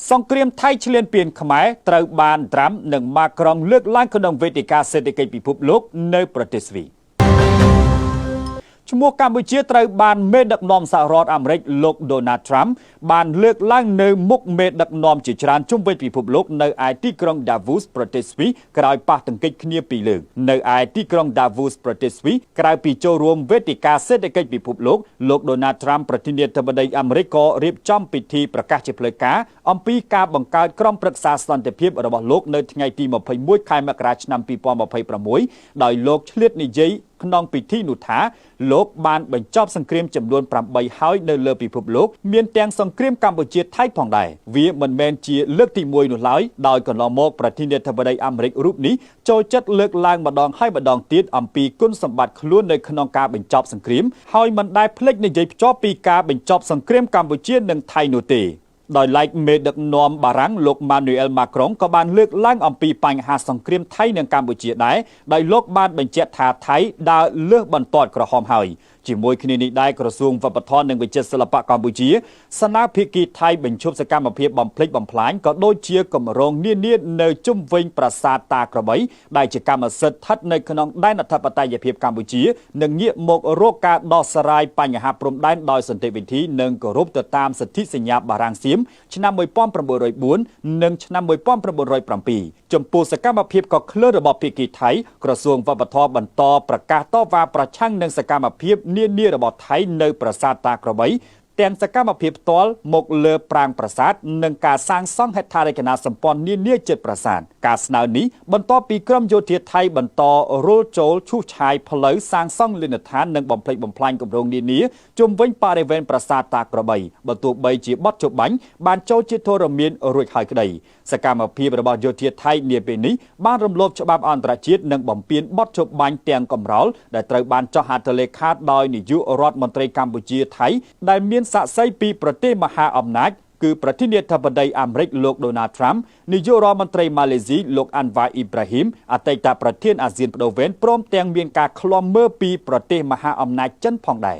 សង្គ្រាមថៃឈ្លានពានខ្មែរត្រូវបានត្រាំនិងម៉ាក្រុងលើកឡើងក្នុងវេទិកាសេដ្ឋកិច្ចពិភពលោកនៅប្រទេសស្វីសឈ្មោះកម្ពុជាត្រូវបានមេដឹកនាំសហរដ្ឋអាមេរិកលោក Donald Trump បានលើកឡើងនៅមុខមេដឹកនាំជាច្រើនជុំវិញពិភពលោកនៅឯទីក្រុង Davos ប្រទេសស្វីសក្រោយប៉ះទង្គិចគ្នាពីរលើកនៅឯទីក្រុង Davos ប្រទេសស្វីសក្រៅពីចូលរួមវេទិកាសេដ្ឋកិច្ចពិភពលោកលោក Donald Trump ប្រធានាធិបតីអាមេរិកក៏រៀបចំពិធីប្រកាសជាផ្លូវការអំពីការបង្កើតក្រុមប្រឹក្សាសន្តិភាពរបស់លោកនៅថ្ងៃទី21ខែមករាឆ្នាំ2026ដោយលោកឆ្លៀតនិយាយក្នុងពិធីនោះថាលោកបានបញ្ចប់សង្គ្រាមចំនួន8ហើយនៅលើពិភពលោកមានទាំងសង្គ្រាមកម្ពុជាថៃផងដែរវាមិនមែនជាលើកទី1នោះឡើយដោយកន្លងមកប្រធានាធិបតីអាមេរិករូបនេះចូលចិត្តលើកឡើងម្ដងហើយម្ដងទៀតអំពីគុណសម្បត្តិខ្លួននៅក្នុងការបញ្ចប់សង្គ្រាមហើយមិនដែលភ្លេចនិយាយភ្ជាប់ពីការបញ្ចប់សង្គ្រាមកម្ពុជានិងថៃនោះទេដោយឡែកមេដឹកនាំបារាំងលោក Emmanuel Macron ក៏បានលើកឡើងអំពីបញ្ហាសង្គ្រាមថៃនិងកម្ពុជាដែរដោយលោកបានបញ្ជាក់ថាថៃដើរលើសបន្ទាត់ក្រហមហើយជាមួយគ្នានេះដែរក្រសួងវប្បធម៌និងវិចិត្រសិល្បៈកម្ពុជាស្នើភាគីថៃបញ្ឈប់សកម្មភាពបំផ្លិចបំផ្លាញក៏ដូចជាគម្រោងនានានៅជុំវិញប្រាសាទតាក្របីដែលជាកម្មសិទ្ធិស្ថិតនៅក្នុងដែនអធិបតេយ្យភាពកម្ពុជានិងងាកមករកការដោះស្រាយបញ្ហាព្រំដែនដោយសន្តិវិធីនិងគោរពទៅតាមសន្ធិសញ្ញាបារាំងសៀមឆ្នាំ1904និងឆ្នាំ1907ចំពោះសកម្មភាពក៏ឃ្លើរបស់ភាគីថៃក្រសួងវប្បធម៌បន្តប្រកាសតវ៉ាប្រឆាំងនឹងសកម្មភាពនានារបស់ថៃនៅប្រាសាទតាក្របីទាំងសកម្មភាពផ្ទាល់មកលើប្រាង្គប្រាសាទនិងការសាងសង់ហេដ្ឋារចនាសម្ព័ន្ធនានាជិតប្រាសាទការស្នើនេះបន្ទាប់ពីក្រមយោធាថៃបន្តរុលចូលឈូសឆាយផ្លូវសាងសង់លិនដ្ឋាននិងបំផ្លិចបំផ្លាញគម្រោងនានាជុំវិញបរិវេណប្រាសាទតាក្របីបើទោះបីជាបទចុបាញ់បានចូលជាធរមានរួចហើយក្តីសកម្មភាពរបស់យោធាថៃនាពេលនេះបានរំលោភច្បាប់អន្តរជាតិនិងបំពានបទចុបាញ់ទាំងកំរោលដែលត្រូវបានចុះហត្ថលេខាដោយនាយករដ្ឋមន្ត្រីកម្ពុជាថៃដែលមានសាក្សីពីប្រទេសមហាអំណាចគឺប្រធានាធិបតីអាមេរិកលោក Donald Trump នាយករដ្ឋមន្ត្រីម៉ាឡេស៊ីលោក Anwar Ibrahim អតីតប្រធានអាស៊ានបដូវវេនព្រមទាំងមានការឃ្លាំមើលពីប្រទេសមហាអំណាចចិនផងដែរ